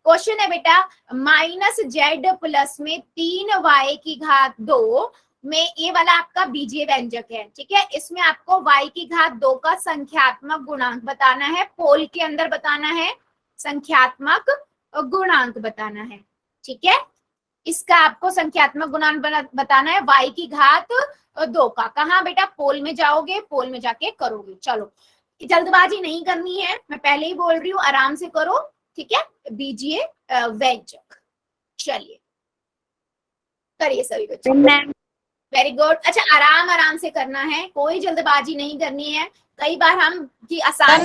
Question है बेटा -z plus में 3y⁻² में ये वाला आपका बीजीय व्यंजक है, ठीक है। इसमें आपको y⁻² का संख्यात्मक गुणांक बताना है, पोल के अंदर बताना है, संख्यात्मक गुणांक बताना है, ठीक है। इसका आपको संख्यात्मक गुणांक बताना है y⁻² का। कहाँ बेटा? पोल में जाओगे, पोल में जाके करोगे। चलो, जल्दबाजी नहीं करनी है, मैं पहले ही बोल रही हूँ, आराम से करो, ठीक है। बीजीय व्यंजक, चलिए करिए सभी बच्चे। Very good. अच्छा, आराम आराम से करना है, कोई जल्दबाजी नहीं करनी है। कई बार हम कि आसान।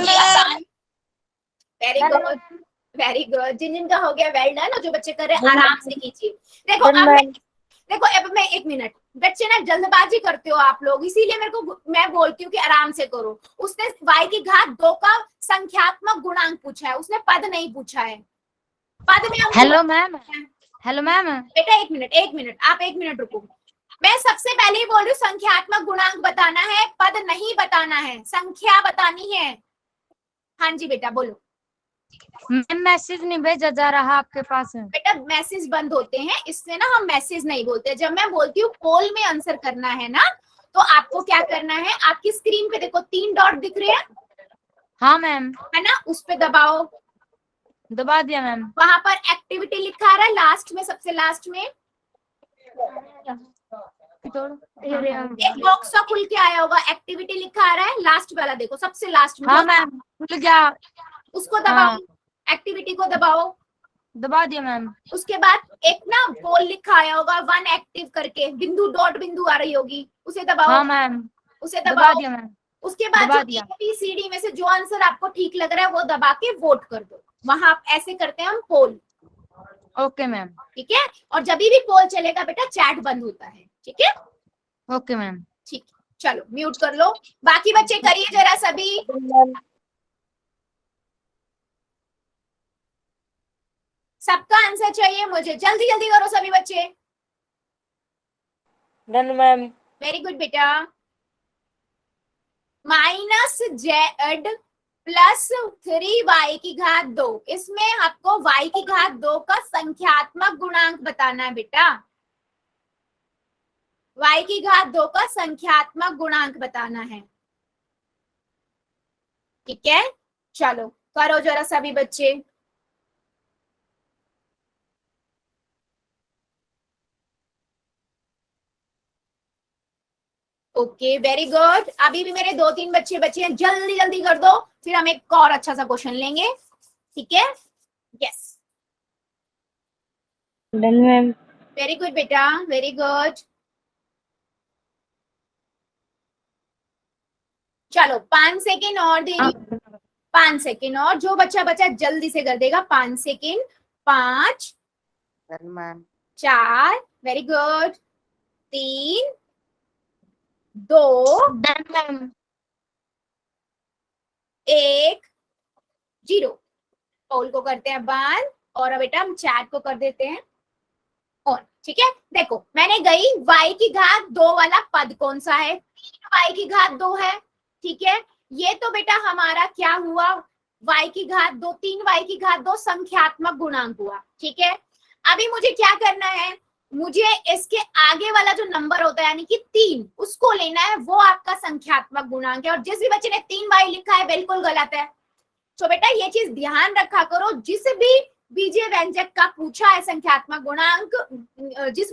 Very good, very good. जिन जिन का हो गया वेल डन, और जो बच्चे कर रहे हैं आराम से कीजिए। देखो अब मैं 1 मिनट, बच्चे ना जल्दबाजी करते हो आप लोग, इसीलिए मैं बोलती हूँ कि आराम से करो। उसने y⁻² का संख्यात्मक गुणांक पूछा है, उसने पद नहीं पूछा है। पद में हम हेलो मैम, हेलो मैम। बेटा 1 मिनट, 1 मिनट, आप 1 मिनट रुको। मैं सबसे पहले ही बोल रही हूँ संख्यात्मक गुणांक बताना है, पद नहीं बताना है, संख्या बतानी है। हाँ जी बेटा बोलो। मैम मैसेज नहीं भेजा जा रहा आपके पास। बेटा मैसेज बंद होते हैं, इससे ना हम मैसेज नहीं बोलते। जब मैं बोलती हूँ पोल में आंसर करना है ना, तो आपको क्या करना है, आपकी स्क्रीन पे देखो 3 डॉट दिख रहे हैं। हाँ मैम, है ना, उस पे दबाओ। दबा दिया मैम। वहां पर एक्टिविटी लिखा आ रहा है लास्ट में, सबसे लास्ट में एक बॉक्स सा खुल के आया होगा, एक्टिविटी लिखा आ रहा है, लास्ट वाला देखो, सबसे लास्ट में। हाँ मैम, खुल गया। उसको दबाओ, एक्टिविटी को दबाओ। दबा दिया मैम। उसके बाद एक ना पोल लिखा आया होगा 1 एक्टिव करके, बिंदु डॉट बिंदु आ रही होगी, उसे दबाओ। हाँ मैम, उसे दबा दबाओ। दिया मैम। उसके बाद दबा जो दिया। ABCD में से जो आंसर आपको ठीक लग रहा है वो दबा के वोट कर दो। वहां आप ऐसे करते हैं हम पोल, ओके मैम। ठीक है। और जब भी पोल चलेगा बेटा चैट बंद होता है, ठीक है। Okay ma'am. ठीक, चलो म्यूट कर लो। बाकी बच्चे करिए जरा सभी। सबका आंसर चाहिए मुझे, जल्दी जल्दी करो सभी बच्चे। Done ma'am. वेरी गुड बेटा। -z प्लस 3y⁻², इसमें आपको y⁻² का संख्यात्मक गुणांक बताना है बेटा। y⁻² का संख्यात्मक गुणांक बताना है, ठीक है। चलो करो जरा सभी बच्चे। Okay very good. अभी भी मेरे 2-3 बच्चे बचे हैं, जल्दी जल्दी कर दो, फिर हम एक और अच्छा सा क्वेश्चन लेंगे, ठीक है। Yes, done ma'am. Very good बेटा, वेरी गुड। चलो 5 सेकेंड और दे रही हूँ, 5 सेकेंड और, जो बच्चा बचा जल्दी से कर देगा। 5 second, 5, 4, very good, 3, 2, done ma'am. 1, 0। पोल को करते हैं बंद, और बेटा हम चैट को कर देते हैं ऑन, ठीक है। देखो मैंने गई y⁻² वाला पद कौन सा है, 3y⁻² है, ठीक है। ये तो बेटा हमारा क्या हुआ, y⁻², 3y⁻² संख्यात्मक गुणांक हुआ, ठीक है। अभी मुझे क्या करना है, मुझे इसके आगे वाला जो नंबर होता है यानी कि 3, उसको लेना है, वो आपका संख्यात्मक गुणांक है। और जिस भी बच्चे ने 3y लिखा है बिल्कुल गलत है। तो बेटा ये चीज ध्यान रखा करो, जिस भी बीजीय व्यंजक का पूछा है संख्यात्मक गुणांक, जिस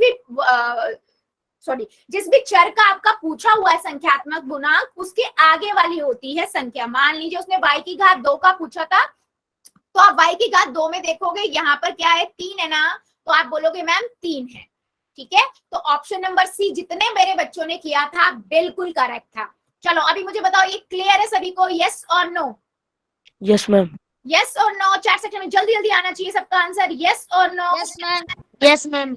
भी चर का आपका पूछा हुआ है संख्यात्मक गुणांक, उसके आगे वाली होती है संख्या। मान लीजिए उसने y⁻² का पूछा था, तो आप y⁻² में देखोगे यहाँ पर क्या है, 3 है ना, तो आप बोलोगे मैम 3 है, ठीक है। तो ऑप्शन नंबर सी जितने मेरे बच्चों ने किया था बिल्कुल करेक्ट था। चलो अभी मुझे बताओ, ये क्लियर है सभी को, यस और नो? Yes ma'am. यस और नो चैट सेक्शन में जल्दी जल्दी आना चाहिए सबका आंसर, यस और no. Yes ma'am. Yes ma'am.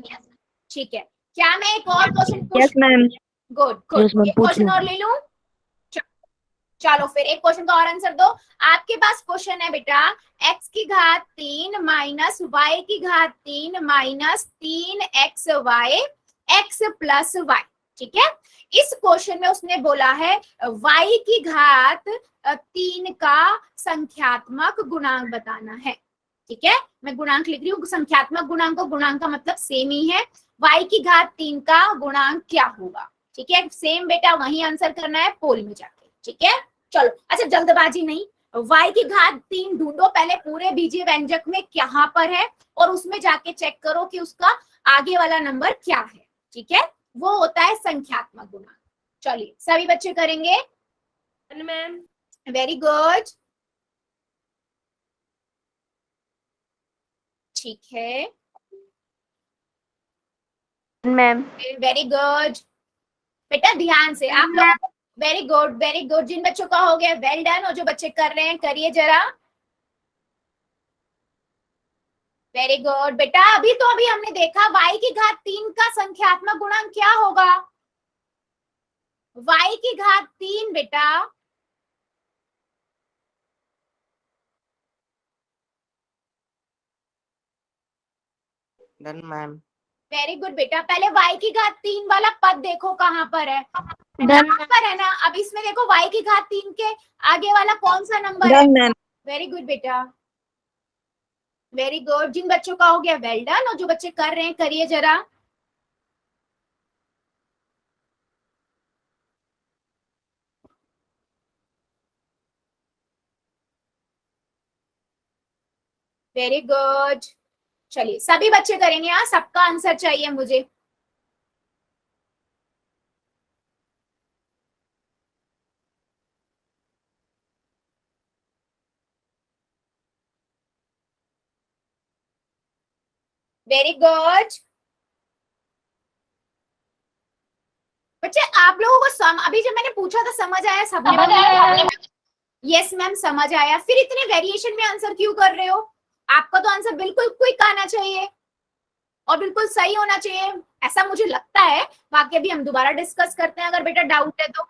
ठीक है, क्या मैं एक और क्वेश्चन पूछ? Yes ma'am. Good good, yes ma'am, एक क्वेश्चन और ले लूं? चलो फिर एक क्वेश्चन का और आंसर दो। आपके पास क्वेश्चन है बेटा x⁻³ minus y⁻³ minus 3xy x plus y, ठीक है। इस क्वेश्चन में उसने बोला है y⁻³ का संख्यात्मक गुणांक बताना है। ठीक है, मैं गुणांक लिख रही हूँ, संख्यात्मक गुणांक और गुणांक का मतलब सेम ही है। y की घात 3 का गुणांक क्या होगा, ठीक है, सेम बेटा, वही आंसर करना है पोल में जाके, ठीक है। चलो, अच्छा जल्दबाजी नहीं, y की घात 3 ढूंढो पहले पूरे बीजीय व्यंजक में कहाँ पर है, और उसमें जाके चेक करो कि उसका आगे वाला नंबर क्या है, ठीक है, वो होता है संख्यात्मक गुणांक। चलिए सभी बच्चे करेंगे। मैम। वेरी गुड, ठीक है, मैम। वेरी गुड बेटा, ध्यान से आप लोग, वेरी गुड वेरी गुड। जिन बच्चों का हो गया वेल डन, और जो बच्चे कर रहे हैं करिए जरा, वेरी गुड बेटा। अभी हमने देखा y की घात 3 का संख्यात्मक गुणांक क्या होगा, y की घात 3 बेटा, डन मैम। वेरी गुड बेटा। पहले y की घात 3 वाला पद देखो कहाँ पर है, यहाँ पर है ना। अब इसमें देखो y की घात 3 के आगे वाला कौन सा नंबर है, डन मैम। वेरी गुड बेटा, वेरी गुड। जिन बच्चों का हो गया वेल डन, और जो बच्चे कर रहे हैं करिए जरा, वेरी गुड। चलिए सभी बच्चे करेंगे, हाँ सबका आंसर चाहिए मुझे। वेरी गुड बच्चे, आप लोगों को अभी जब मैंने पूछा था समझ आया सबने? यस मैम समझ आया। फिर इतने वेरिएशन में आंसर क्यों कर रहे हो? आपका तो आंसर बिल्कुल क्विक आना चाहिए और बिल्कुल सही होना चाहिए, ऐसा मुझे लगता है। बाकी अभी हम दोबारा डिस्कस करते हैं अगर बेटा डाउट है तो,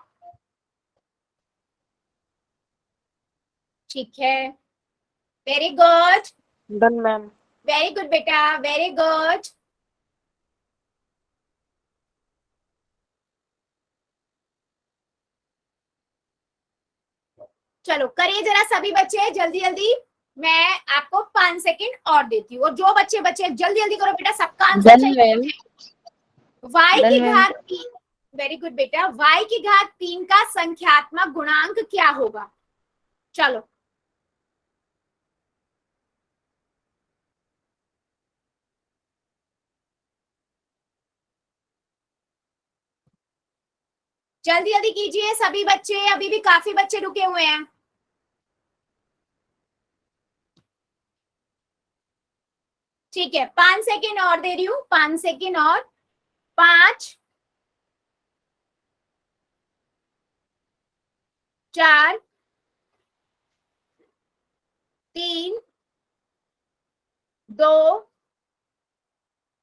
ठीक है। Very good, done ma'am. Very good बेटा, वेरी गुड। चलो करिए जरा सभी बच्चे जल्दी जल्दी, मैं आपको 5 सेकंड और देती हूँ, और जो बच्चे बच्चे जल्दी जल्दी करो बेटा, सबका आंसर चाहिए। y की घात 3, वेरी गुड बेटा, y की घात 3 का संख्यात्मक गुणांक क्या होगा? चलो जल्दी जल्दी कीजिए सभी बच्चे, अभी भी काफी बच्चे रुके हुए हैं। ठीक है, 5 सेकंड और दे रही हूँ, 5 सेकंड और, 5 4 3 2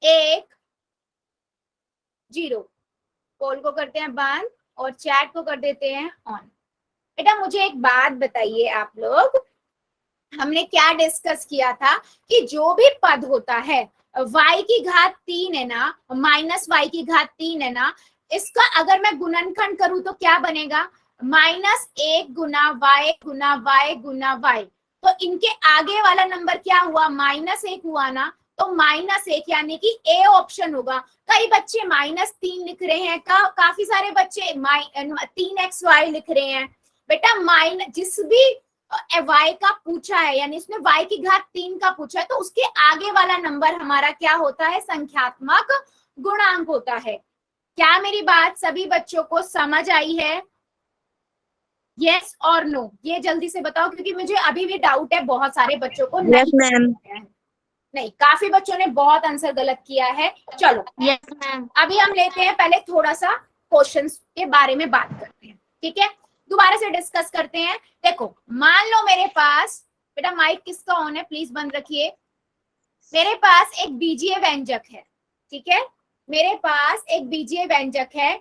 1 0। पोल को करते हैं बंद और चैट को कर देते हैं ऑन। बेटा मुझे एक बात बताइए आप लोग, हमने क्या डिस्कस किया था कि जो भी पद होता है y की घात 3 है ना, माइनस y की घात 3 है ना, इसका अगर मैं गुणनखंड करूं तो क्या बनेगा? -1 गुना y गुना y। तो इनके आगे वाला नंबर क्या हुआ? -1 हुआ ना, तो -1 यानी कि ए ऑप्शन होगा। कई बच्चे -3 लिख रहे हैं, काफी सारे बच्चे 3xy लिख रहे हैं। बेटा जिस भी y का पूछा है, यानी इसने y की घात 3 का पूछा है, तो उसके आगे वाला नंबर हमारा क्या होता है? संख्यात्मक गुणांक होता है। क्या मेरी बात सभी बच्चों को समझ आई है? यस और नो, ये जल्दी से बताओ, क्योंकि मुझे अभी भी डाउट है बहुत सारे बच्चों को यस मैम। नहीं, काफी बच्चों ने बहुत आंसर गलत किया है। चलो यस मैम। अभी हम लेते हैं, पहले थोड़ा सा क्वेश्चंस के बारे में बात करते हैं, ठीक है, दोबारा से डिस्कस करते हैं। देखो मान लो मेरे पास, बेटा माइक किसका ऑन है प्लीज बंद रखिए। मेरे पास एक बीजीय व्यंजक है, ठीक है, मेरे पास एक बीजीय व्यंजक है,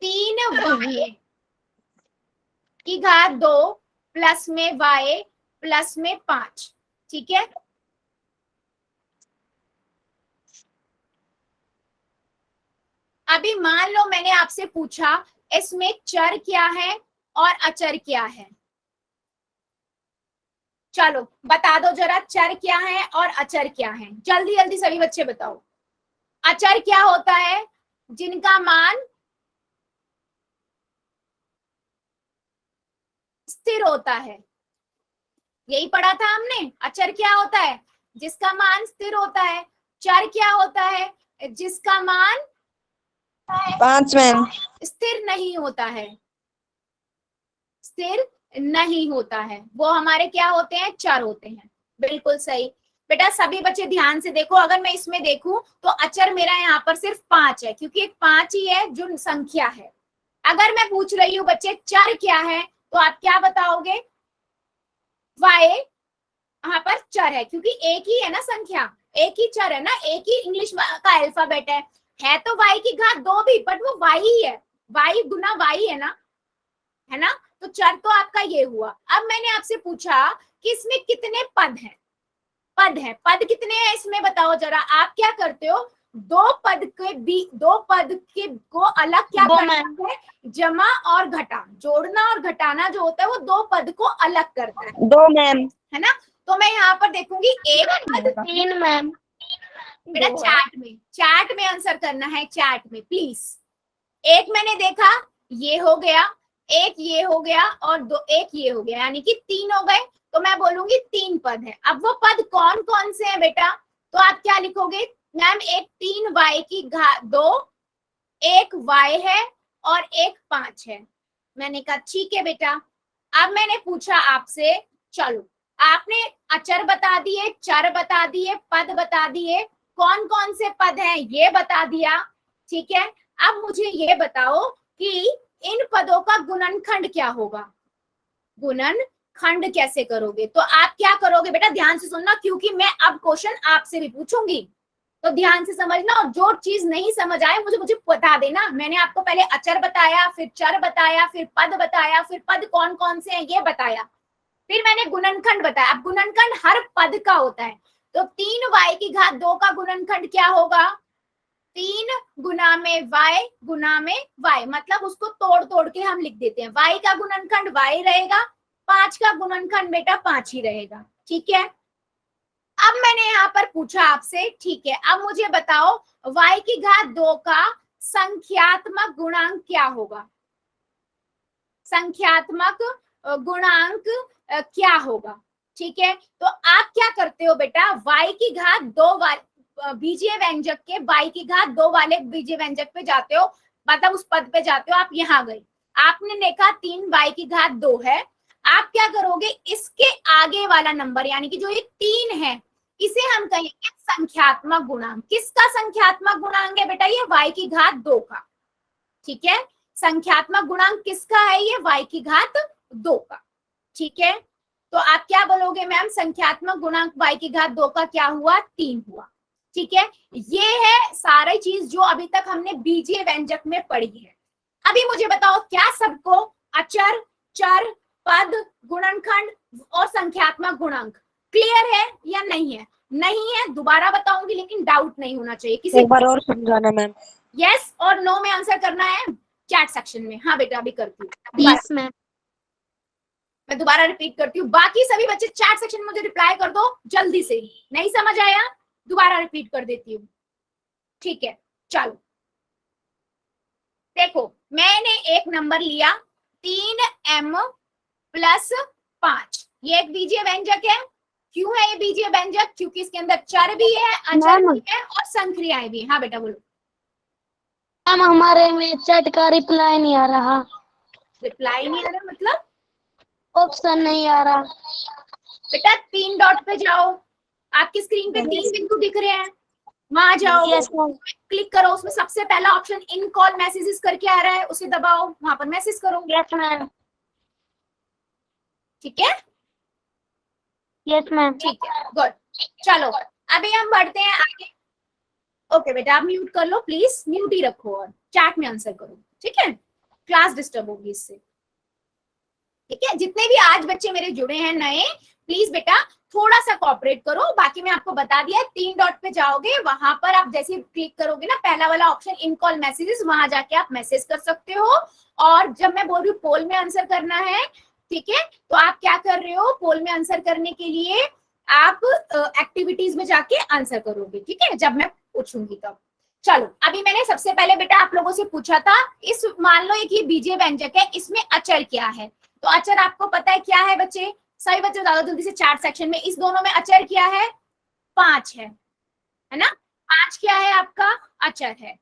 3y की घात 2 प्लस में y प्लस में 5, ठीक है। अभी मान लो मैंने आपसे पूछा इसमें चर क्या है और अचर क्या है। चलो बता दो जरा चर क्या है और अचर क्या है, जल्दी जल्दी सभी बच्चे बताओ। अचर क्या होता है? जिनका मान स्थिर होता है, यही पढ़ा था हमने। अचर क्या होता है? जिसका मान स्थिर होता है। चर क्या होता है? जिसका मान 5 मैम। स्थिर नहीं होता है, स्थिर नहीं होता है, वो हमारे क्या होते हैं? चर होते हैं। बिल्कुल सही बेटा, सभी बच्चे ध्यान से देखो। अगर मैं इसमें देखूं तो अचर मेरा यहाँ पर सिर्फ 5 है, क्योंकि एक 5 ही है जो संख्या है। अगर मैं पूछ रही हूँ बच्चे चर क्या है, तो आप क्या बताओगे? वाई यहाँ पर चर है, क्योंकि एक ही है ना संख्या, एक ही चर है ना, एक ही इंग्लिश का अल्फाबेट है तो वाई की घात 2 भी, बट वो वाई ही है, वाई गुना वाई है ना। तो चर तो आपका ये हुआ। अब मैंने आपसे पूछा कि इसमें कितने पद हैं? पद कितने हैं इसमें बताओ जरा। आप क्या करते हो? दो पद के को अलग क्या करते हैं? जमा और घटा, जोड़ना और घटाना जो होता है वो 2 पद को अलग करता है। 2 मैम। है ना। तो मैं यहाँ पर देखूंगी एक पद। 3 मैम। बेटा चैट में आंसर करना है, चैट में प्लीज। एक मैंने देखा, ये हो गया, एक ये हो गया और एक ये हो गया, यानी कि 3 हो गए। तो मैं बोलूंगी 3 पद है। अब वो पद कौन कौन से हैं बेटा? तो आप क्या लिखोगे? मैम एक 3 y की घात 2, एक y है और एक 5 है। मैंने कहा ठीक है बेटा। अब मैंने पूछा आपसे, चलो आपने अचर बता दिए, चर बता दिए, पद बता दिए, कौन कौन से पद हैं ये बता दिया, ठीक है। अब मुझे ये बताओ कि इन पदों का गुणनखंड क्या होगा? गुणनखंड कैसे करोगे? तो आप क्या करोगे बेटा, ध्यान से सुनना, क्योंकि मैं अब क्वेश्चन आपसे भी पूछूंगी, तो ध्यान से समझना। और जो चीज नहीं समझ आए मुझे बता देना। मैंने आपको पहले अचर बताया, फिर चर बताया, फिर पद बताया, फिर पद कौन कौन से हैं ये बताया, फिर मैंने गुणनखंड बताया। अब गुणनखंड हर पद का होता है, तो 3 y की घात 2 का गुणनखंड क्या होगा? 3 गुना में y, मतलब उसको तोड़ तोड़ के हम लिख देते हैं। y का गुणनखंड y रहेगा, 5 का गुणनखंड बेटा 5 ही रहेगा, ठीक है। अब मैंने यहाँ पर पूछा आपसे, ठीक है, अब मुझे बताओ y की घात 2 का संख्यात्मक गुणांक क्या होगा? संख्यात्मक गुणांक क्या होगा? ठीक है, तो आप क्या करते हो बेटा, y की घात 2 बीजीय व्यंजक के y की घात 2 वाले बीजीय व्यंजक पे जाते हो, मतलब उस पद पे जाते हो। आप यहाँ गए, आपने देखा 3 y की घात 2 है। आप क्या करोगे? इसके आगे वाला नंबर, यानी कि जो ये 3 है, इसे हम कहेंगे संख्यात्मक गुणांक। किसका संख्यात्मक गुणांक है बेटा? ये y की घात 2 का, ठीक है। संख्यात्मक गुणांक किसका है? ये y की घात 2 का, ठीक है। तो आप क्या बोलोगे मैम? संख्यात्मक गुणांक y की घात 2 का क्या हुआ? 3 हुआ, ठीक है। ये है सारी चीज जो अभी तक हमने बीजीय व्यंजक में पढ़ी है। अभी मुझे बताओ, क्या सबको अचर, चर, पद, गुणनखंड और संख्यात्मक गुणांक क्लियर है या नहीं है? नहीं है दोबारा बताऊंगी, लेकिन डाउट नहीं होना चाहिए किसी एक बार और समझाना मैम। यस और नो में आंसर करना है चैट सेक्शन में। हाँ बेटा अभी करती हूँ, यस मैम। मैं दोबारा रिपीट करती हूँ। बाकी सभी बच्चे चैट सेक्शन में मुझे रिप्लाई कर दो जल्दी से। नहीं समझ आया दोबारा रिपीट कर देती हूँ, ठीक है। चलो देखो, मैंने एक नंबर लिया 3m + 5, ये एक बीजीय व्यंजक है। क्यों है ये बीजीय व्यंजक? क्योंकि इसके अंदर चर भी है, अचर भी है और संक्रियाएं भी। हाँ बेटा बोलो। मैम हमारे में चैट का रिप्लाई नहीं आ रहा। रिप्लाई नहीं आ रहा मतलब? ऑप्शन नहीं आ रहा बेटा 3 डॉट पे जाओ, आपकी स्क्रीन पे 3 बिंदु दिख रहे हैं, वहां जाओ, क्लिक करो, उसमें सबसे पहला ऑप्शन इन कॉल मैसेजेस करके आ रहा है, उसे दबाओ, वहां पर मैसेज करो। Yes ma'am. ठीक है, यस मैम। ठीक है, गुड। चलो अभी हम बढ़ते हैं आगे। ओके बेटा आप म्यूट कर लो प्लीज, म्यूट ही रखो और चैट में आंसर करो, ठीक है। क्लास डिस्टर्ब होगी इससे, ठीक है। जितने भी आज बच्चे मेरे जुड़े हैं नए, प्लीज बेटा थोड़ा सा कोऑपरेट करो। बाकी मैं आपको बता दिया, 3 डॉट पे जाओगे, वहां पर आप जैसे क्लिक करोगे ना, पहला वाला ऑप्शन इन कॉल मैसेजेस, वहां जाके आप मैसेज कर सकते हो। और जब मैं बोल रही हूँ पोल में आंसर करना है, ठीक है, तो आप क्या कर रहे हो, पोल में आंसर करने के लिए आप एक्टिविटीज में जाके आंसर करोगे, ठीक है, जब मैं पूछूंगी तब। चलो अभी मैंने सबसे पहले बेटा आप लोगों से पूछा था, इस मान लो एक ये बीजीय व्यंजक है, इसमें अचर क्या है, तो अचर आपको पता है क्या है बच्चे, सभी बच्चे बता दो जल्दी से चार्ट सेक्शन में, इस दोनों में अचर क्या है, 5 है ना, 5 क्या है आपका अचर है।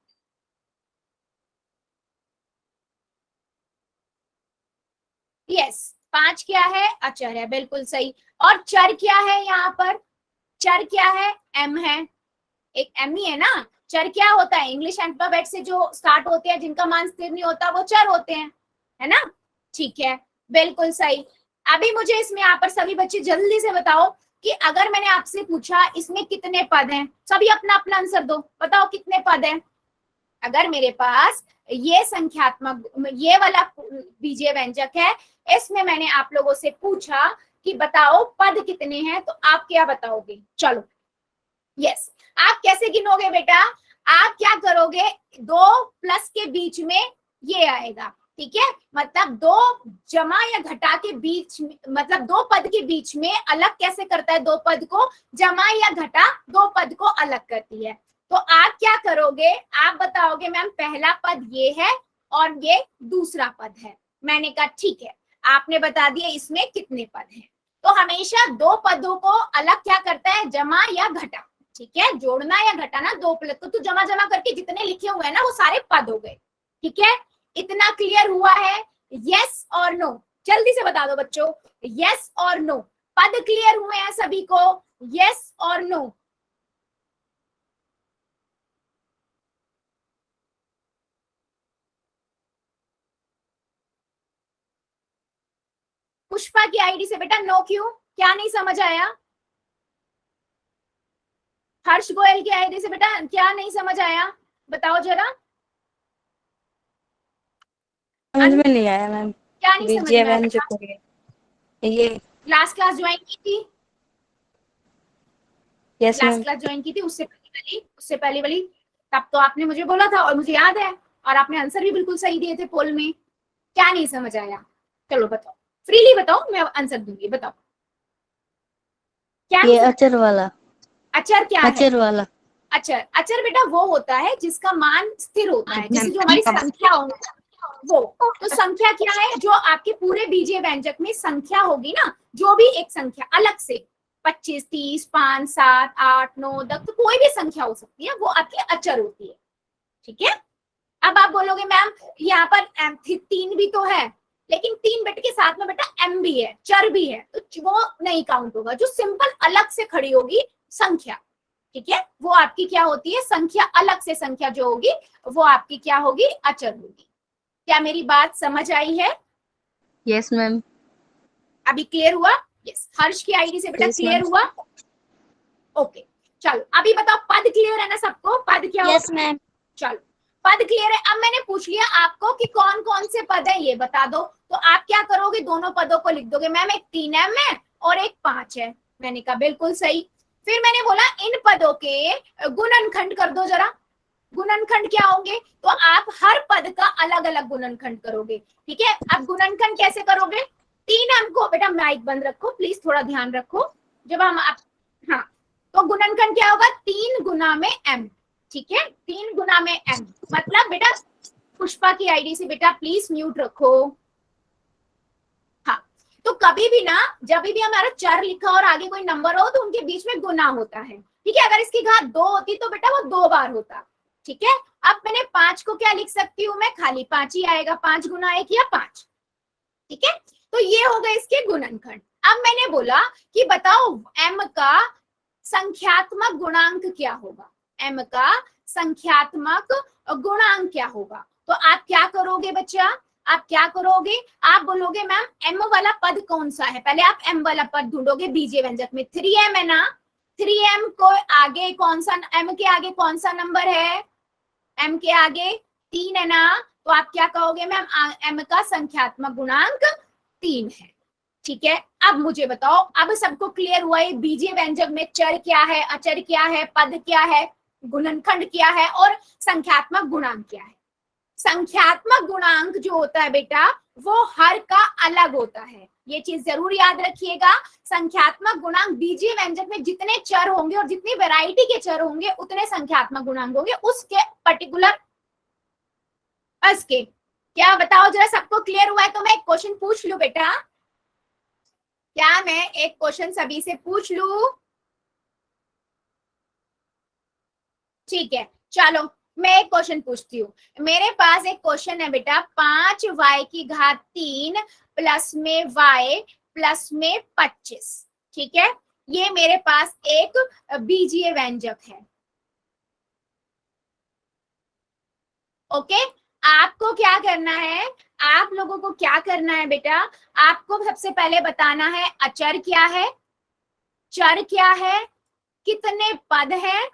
यस 5 क्या है अचर है, बिल्कुल सही। और चर क्या है यहाँ पर, चर क्या है, एम है, एक एम ही है ना। चर क्या होता है, इंग्लिश अल्फाबेट से जो स्टार्ट होते हैं जिनका मान स्थिर नहीं होता वो चर होते हैं, है ना, ठीक है, बिल्कुल सही। अभी मुझे इसमें यहाँ पर सभी बच्चे जल्दी से बताओ कि अगर मैंने आपसे पूछा इसमें कितने पद हैं, सभी अपना अपना आंसर दो, बताओ कितने पद हैं। अगर मेरे पास ये संख्यात्मक ये वाला बीजीय व्यंजक है, इसमें मैंने आप लोगों से पूछा कि बताओ पद कितने हैं, तो आप क्या बताओगे, चलो यस आप कैसे गिनोगे बेटा, आप क्या करोगे, 2 प्लस के बीच में ये आएगा, ठीक है, मतलब 2 जमा या घटा के बीच, मतलब 2 पद के बीच में अलग कैसे करता है, 2 पद को जमा या घटा 2 पद को अलग करती है। तो आप क्या करोगे, आप बताओगे मैम पहला पद ये है और ये दूसरा पद है, मैंने कहा ठीक है, आपने बता दिया इसमें कितने पद हैं। तो हमेशा 2 पदों को अलग क्या करता है, जमा या घटा, ठीक है, जोड़ना या घटाना 2 पद को, तो जमा जमा करके जितने लिखे हुए हैं ना वो सारे पद हो गए, ठीक है, इतना क्लियर हुआ है, यस और नो, जल्दी से बता दो बच्चों, यस और नो, पद क्लियर हुए हैं सभी को, यस और नो। पुष्पा की आईडी से बेटा नो क्यों, क्या नहीं समझ आया, हर्ष गोयल की आईडी से बेटा क्या नहीं समझ आया, बताओ जरा, समझ में नहीं आया मैम, क्या नहीं समझ में आया, ये लास्ट क्लास ज्वाइन की थी, yes last ma'am, class join की थी, उससे पहले वाली, तब तो आपने मुझे बोला था और मुझे याद है, और आपने आंसर भी बिल्कुल सही दिए थे पोल में, क्या नहीं समझ आया, चलो बताओ, फ्रीली बताओ, मैं आंसर दूंगी, बताओ क्या ये अचर वाला, अचर क्या है, अचर वाला, अचर, अचर बेटा वो होता है जिसका मान स्थिर होता है, जैसे जो हमारी संख्या होगी वो, तो संख्या क्या है, जो आपके पूरे बीजीय व्यंजक में संख्या होगी ना, जो भी एक संख्या अलग से 25, 30, 5, 7, 8, 9, 10, तो कोई भी संख्या हो सकती है, वो आपकी अचर होती है, ठीक है। अब आप बोलोगे मैम यहाँ पर 3 भी तो है, लेकिन 3 बेटे के साथ में बेटा m भी है, चर भी है, तो वो नहीं काउंट होगा, जो सिंपल अलग से खड़ी होगी संख्या, ठीक है, वो आपकी क्या होती है, संख्या, अलग से संख्या जो होगी वो आपकी क्या होगी, अचर होगी। क्या मेरी बात समझ आई है, यस मैम, अभी क्लियर हुआ, यस, हर्ष की आईडी से बेटा Yes, क्लियर ma'am. हुआ, ओके, चलो अभी बताओ पद क्लियर है ना सबको, पद क्या यस होगा, मैम, चलो पद क्लियर है। अब मैंने पूछ लिया आपको कि कौन कौन से पद है ये बता दो, तो आप क्या करोगे, दोनों पदों को लिख दोगे, मैम एक 3m है और एक 5 है, मैंने कहा बिल्कुल सही। फिर मैंने बोला इन पदों के गुणनखंड कर दो जरा, गुणनखंड क्या होंगे, तो आप हर पद का अलग अलग गुणनखंड करोगे, ठीक है। अब गुणनखंड कैसे करोगे, 3m को, बेटा माइक बंद रखो प्लीज, थोड़ा ध्यान रखो, जब हम हाँ, तो गुणनखंड क्या होगा, 3 गुना में m, ठीक है, 3 गुना में m, मतलब बेटा पुष्पा की आईडी से बेटा प्लीज म्यूट रखो, हाँ, तो कभी भी ना, जब भी हमारा चर लिखा और आगे कोई नंबर हो तो उनके बीच में गुना होता है, ठीक है, अगर इसकी घात 2 होती तो बेटा वो 2 बार होता, ठीक है। अब मैंने 5 को क्या लिख सकती हूँ, मैं खाली 5 ही आएगा, 5 गुना 1 या 5, ठीक है, तो ये हो गए इसके गुणनखंड। अब मैंने बोला कि बताओ m का संख्यात्मक गुणांक क्या होगा, m का संख्यात्मक गुणांक क्या होगा, तो आप क्या करोगे बच्चा, आप क्या करोगे, आप बोलोगे मैम m वाला पद कौन सा है, पहले आप m वाला पद ढूंढोगे बीजीय व्यंजक में, 3m है ना, 3m को आगे कौन सा, m के आगे कौन सा नंबर है, m के आगे 3 है ना, तो आप क्या कहोगे मैम m का संख्यात्मक गुणांक 3 है, ठीक है। अब मुझे बताओ, अब सबको क्लियर हुआ है बीजीय व्यंजक में चर क्या है, अचर क्या है, पद क्या है, गुणनखंड क्या है और संख्यात्मक गुणांक क्या है, संख्यात्मक गुणांक जो होता है बेटा वो हर का अलग होता है, ये चीज जरूर याद रखिएगा। संख्यात्मक गुणांक बीजीय व्यंजक में जितने चर होंगे और जितनी वैरायटी के चर होंगे उतने संख्यात्मक गुणांक होंगे उसके पर्टिकुलर के। क्या बताओ जरा, सबको क्लियर हुआ है? तो मैं एक क्वेश्चन पूछ लूं बेटा, क्या मैं एक क्वेश्चन सभी से पूछ लूं? ठीक है, चलो मैं एक क्वेश्चन पूछती हूँ। मेरे पास एक क्वेश्चन है बेटा, 5y3 प्लस में y प्लस में 25, ठीक है, ये मेरे पास एक बीजीय व्यंजक है। ओके, आपको क्या करना है, आप लोगों को क्या करना है बेटा, आपको सबसे पहले बताना है अचर क्या है, चर क्या है, कितने पद हैं,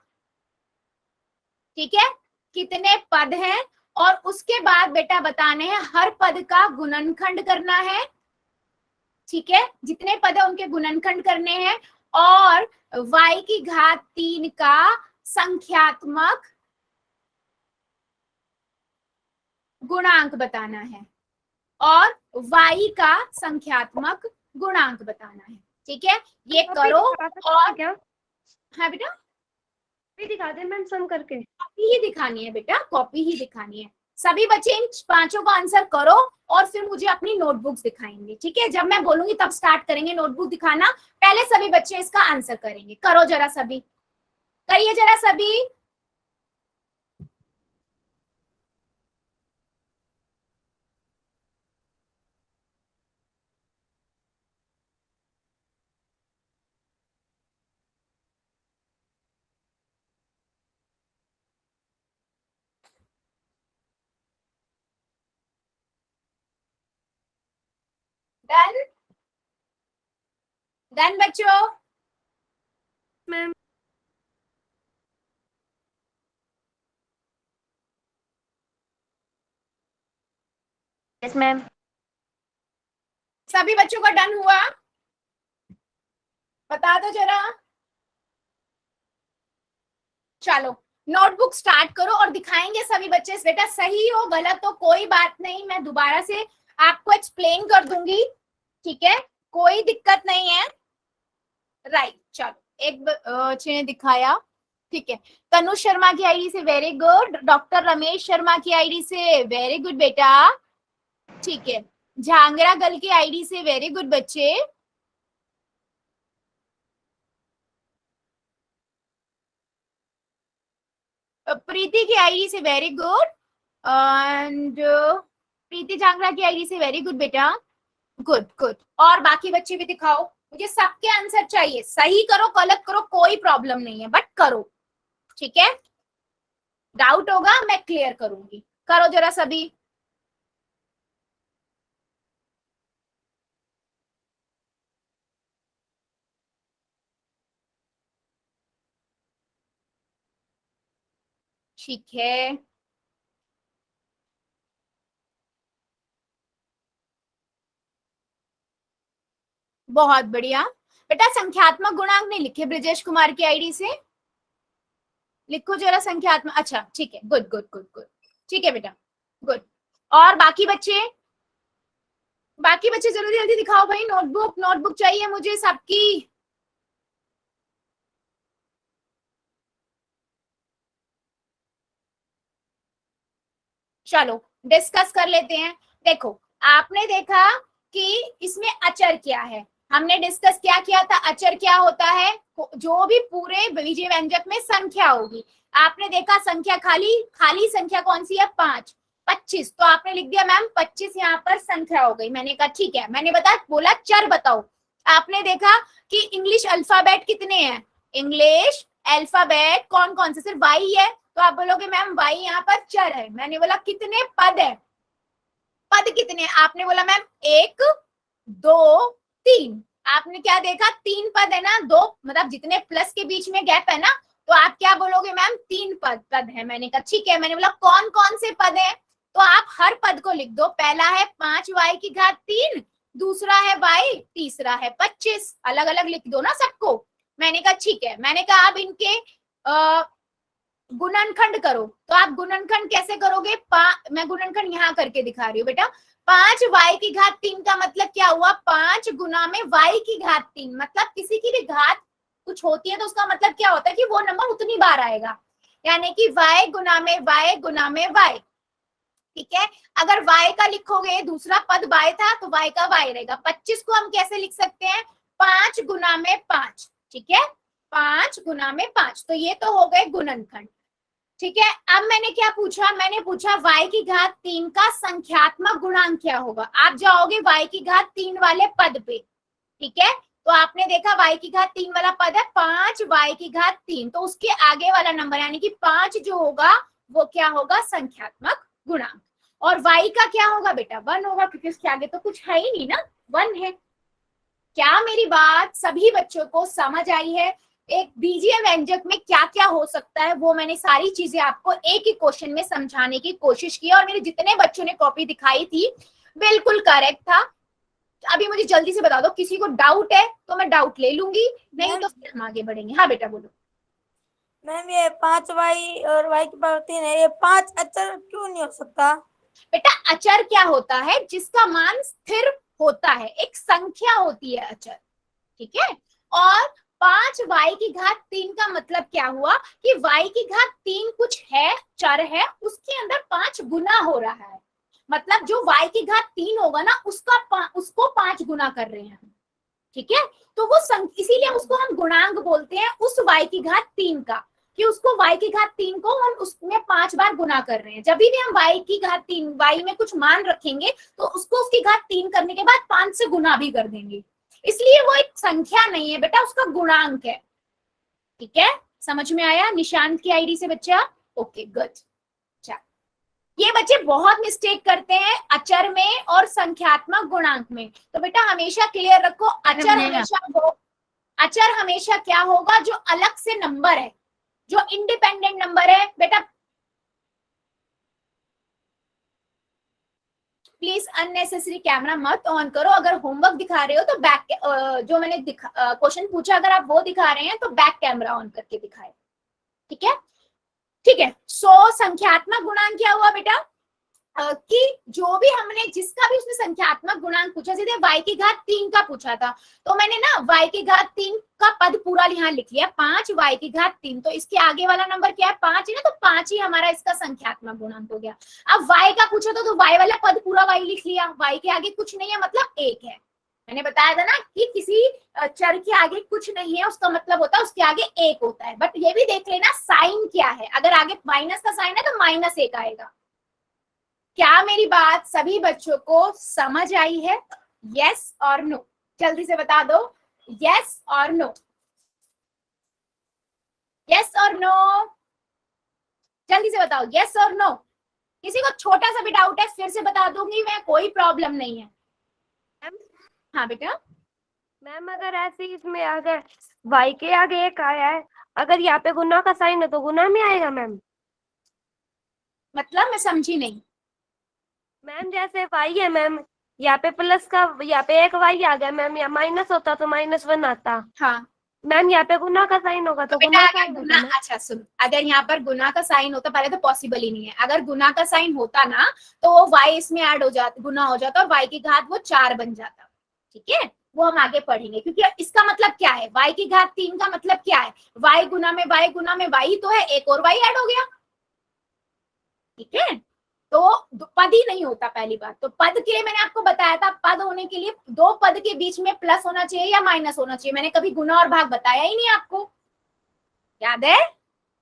ठीक है, कितने पद हैं, और उसके बाद बेटा बताने हैं हर पद का गुणनखंड करना है, ठीक है, जितने पद है उनके गुणनखंड करने हैं, और y3 का संख्यात्मक गुणांक बताना है और y का संख्यात्मक गुणांक बताना है, ठीक है, ये करो। और क्या हाँ बेटा, दिखा दे मैम सम करके। कॉपी ही दिखानी है बेटा, कॉपी ही दिखानी है। सभी बच्चे इन पांचों का आंसर करो और फिर मुझे अपनी नोटबुक्स दिखाएंगे, ठीक है, जब मैं बोलूंगी तब स्टार्ट करेंगे नोटबुक दिखाना, पहले सभी बच्चे इसका आंसर करेंगे। करो जरा सभी, करिए जरा सभी। डन, डन बच्चों। Ma'am yes ma'am. सभी बच्चों का डन हुआ? बता दो जरा। चलो नोटबुक स्टार्ट करो और दिखाएंगे सभी बच्चे। बेटा सही हो गलत हो कोई बात नहीं, मैं दोबारा से आपको एक्सप्लेन कर दूंगी, ठीक है, कोई दिक्कत नहीं है। राइट, चलो एक बच्चे ने दिखाया, ठीक है, तनु शर्मा की आईडी से very good, doctor Ramesh Sharma की आईडी से वेरी गुड बेटा, ठीक है, झांगरा गल की आईडी से वेरी गुड बच्चे, प्रीति की आईडी से वेरी गुड, एंड प्रीति झांगरा की आईडी से वेरी गुड बेटा, गुड गुड। और बाकी बच्चे भी दिखाओ, मुझे सबके आंसर चाहिए, सही करो गलत करो कोई प्रॉब्लम नहीं है, बट करो, ठीक है, डाउट होगा मैं क्लियर करूंगी। करो जरा सभी। ठीक है, बहुत बढ़िया बेटा। संख्यात्मक गुणांक नहीं लिखे ब्रिजेश कुमार की आईडी से, लिखो जरा संख्यात्मक। अच्छा ठीक है, गुड गुड गुड गुड, ठीक है बेटा, गुड। और बाकी बच्चे, बाकी बच्चे जल्दी जल्दी दिखाओ भाई, नोटबुक नोटबुक चाहिए मुझे सबकी। चलो डिस्कस कर लेते हैं। देखो आपने देखा कि इसमें अचर क्या है, हमने डिस्कस क्या किया था, अचर क्या होता है, जो भी पूरे बीजीय व्यंजक में संख्या होगी। आपने देखा संख्या खाली खाली संख्या कौन सी है, 5, 25, तो आपने लिख दिया मैम 25 यहाँ पर संख्या हो गई। मैंने कहा ठीक है, मैंने बोला चर बताओ। आपने देखा कि इंग्लिश अल्फाबेट कितने हैं, इंग्लिश अल्फाबेट कौन कौन से, सिर्फ वाई है, तो आप बोलोगे मैम वाई यहाँ पर चर है। मैंने बोला कितने पद है, पद कितने, आपने बोला मैम 1 2 3, आपने क्या देखा 3 पद है ना, 2 मतलब जितने प्लस के बीच में गैप है ना, तो आप क्या बोलोगे मैम 3 पद है। मैंने कहा ठीक है, मैंने बोला कौन कौन से पद है, तो आप हर पद को लिख दो। पहला है 5y3, दूसरा है y, तीसरा है 25, अलग अलग लिख दो ना सबको। मैंने कहा ठीक है, मैंने कहा अब इनके गुणनखंड करो, तो आप गुणनखंड कैसे करोगे? मैं गुणनखंड यहाँ करके दिखा रही हूँ बेटा। 5y की घात 3 का मतलब क्या हुआ? 5 गुना में y की घात 3। मतलब किसी की भी घात कुछ होती है तो उसका मतलब क्या होता है कि वो नंबर उतनी बार आएगा, यानी कि y गुना में y गुना में y। ठीक है, अगर y का लिखोगे, दूसरा पद y था तो y का y रहेगा। 25 को हम कैसे लिख सकते हैं? 5 गुना में 5। ठीक है, 5 गुना में 5, तो ये तो हो गए गुणनखंड। ठीक है, अब मैंने क्या पूछा? मैंने पूछा y की घात 3 का संख्यात्मक गुणांक क्या होगा। आप जाओगे y की घात 3 वाले पद पे, ठीक है, तो आपने देखा y की घात 3 वाला पद है 5y की घात 3, तो उसके आगे वाला नंबर यानी कि 5 जो होगा वो क्या होगा? संख्यात्मक गुणांक। और y का क्या होगा बेटा? 1 होगा, क्योंकि उसके आगे तो कुछ है ही नहीं ना, 1 है। क्या मेरी बात सभी बच्चों को समझ आई है? एक बीजीय व्यंजक में क्या क्या हो सकता है वो मैंने सारी चीजें आपको एक ही क्वेश्चन में समझाने की कोशिश की, और मेरे जितने बच्चों ने कॉपी दिखाई थी बिल्कुल करेक्ट था। अभी मुझे जल्दी से बता दो, किसी को डाउट है तो मैं डाउट ले लूंगी, नहीं तो फिर हम आगे बढ़ेंगे। हाँ बेटा बोलो। मैम ये 5y और y की पावर 3 है, ये 5 अचर क्यों नहीं हो सकता? बेटा अचर क्या होता है? जिसका मान स्थिर होता है, एक संख्या होती है अचर। ठीक है, और 5y की घात 3 का मतलब क्या हुआ कि y की घात 3 कुछ है, चर है, उसके अंदर 5 गुना हो रहा है। मतलब जो y की घात 3 होगा ना उसको 5 गुना कर रहे हैं। ठीक है, तो वो इसीलिए उसको हम गुणांक बोलते हैं उस y की घात 3 का, कि उसको y की घात 3 को हम उसमें 5 बार गुना कर रहे हैं। जब भी हम y की घात 3 y में कुछ मान रखेंगे तो उसको उसकी घात 3 करने के बाद 5 से गुना भी कर देंगे, इसलिए वो एक संख्या नहीं है बेटा, उसका गुणांक है। ठीक है, समझ में आया? निशांत की आईडी से बच्चा, ओके गुड। ये बच्चे बहुत मिस्टेक करते हैं अचर में और संख्यात्मक गुणांक में, तो बेटा हमेशा क्लियर रखो, अचर हमेशा क्या होगा? जो अलग से नंबर है, जो इंडिपेंडेंट नंबर है। बेटा प्लीज अननेसेसरी कैमरा मत ऑन करो, अगर होमवर्क दिखा रहे हो तो बैक जो मैंने क्वेश्चन पूछा अगर आप वो दिखा रहे हैं तो बैक कैमरा ऑन करके दिखाए। ठीक है, ठीक है। सो संख्यात्मक गुणांक क्या हुआ बेटा? कि जो भी हमने जिसका भी उसने संख्यात्मक गुणांक पूछा, सीधे y की घात 3 का पूछा था, तो मैंने ना y की घात 3 का पद पूरा यहाँ लिख लिया, 5y की घात 3, तो इसके आगे वाला नंबर क्या है? 5 है ना, तो 5 ही हमारा इसका संख्यात्मक गुणांक हो गया। अब y का पूछा तो y वाला पद पूरा y लिख लिया, y के आगे कुछ नहीं है मतलब 1 है। मैंने बताया था ना कि किसी चर के आगे कुछ नहीं है उसका मतलब होता है उसके आगे 1 होता है। बट ये भी देख लेना साइन क्या है, अगर आगे माइनस का साइन है तो -1 आएगा। क्या मेरी बात सभी बच्चों को समझ आई है? यस और नो, जल्दी से बता दो, यस और नो, यस और नो, जल्दी से बताओ यस और नो। किसी को छोटा सा भी डाउट है फिर से बता दूंगी मैं, कोई प्रॉब्लम नहीं है। हाँ बेटा। मैम अगर ऐसे इसमें अगर y के आगे 1 आया है, अगर यहाँ पे गुना का साइन है तो गुना में आएगा मैम? मतलब मैं समझी नहीं। मैम जैसे y है मैम, यहाँ पे प्लस का, यहाँ पे 1 y आ गया मैम, यहाँ माइनस होता तो -1 आता। हाँ मैम यहाँ पे गुना का साइन होगा तो बेटा गुना का अगर आएगा गुना, मैम? अच्छा सुन, अगर यहाँ पर गुना का साइन होता, पहले तो पॉसिबल ही नहीं है, अगर गुना का साइन होता ना तो वो y इसमें ऐड हो जाता, गुना हो जाता और y की घात वो 4 बन जाता। ठीक है, वो हम आगे पढ़ेंगे, क्योंकि इसका मतलब क्या है? y की घात 3 का मतलब क्या है? y गुना में y गुना में y तो है, एक और y ऐड हो गया। ठीक है, तो पद ही नहीं होता पहली बात। तो पद के लिए मैंने आपको बताया था, पद होने के लिए 2 पद के बीच में प्लस होना चाहिए या माइनस होना चाहिए। मैंने कभी गुना और भाग बताया ही नहीं आपको, याद है?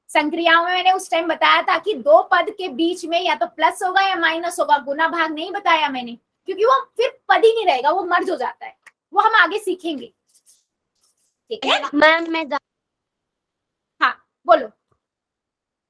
संक्रियाओं में मैंने उस टाइम बताया था कि 2 पद के बीच में या तो प्लस होगा या माइनस होगा, गुना भाग नहीं बताया मैंने, क्योंकि वो फिर पद ही नहीं रहेगा, वो मर्ज हो जाता है, वो हम आगे सीखेंगे। ठीक है मैम मैं हाँ बोलो।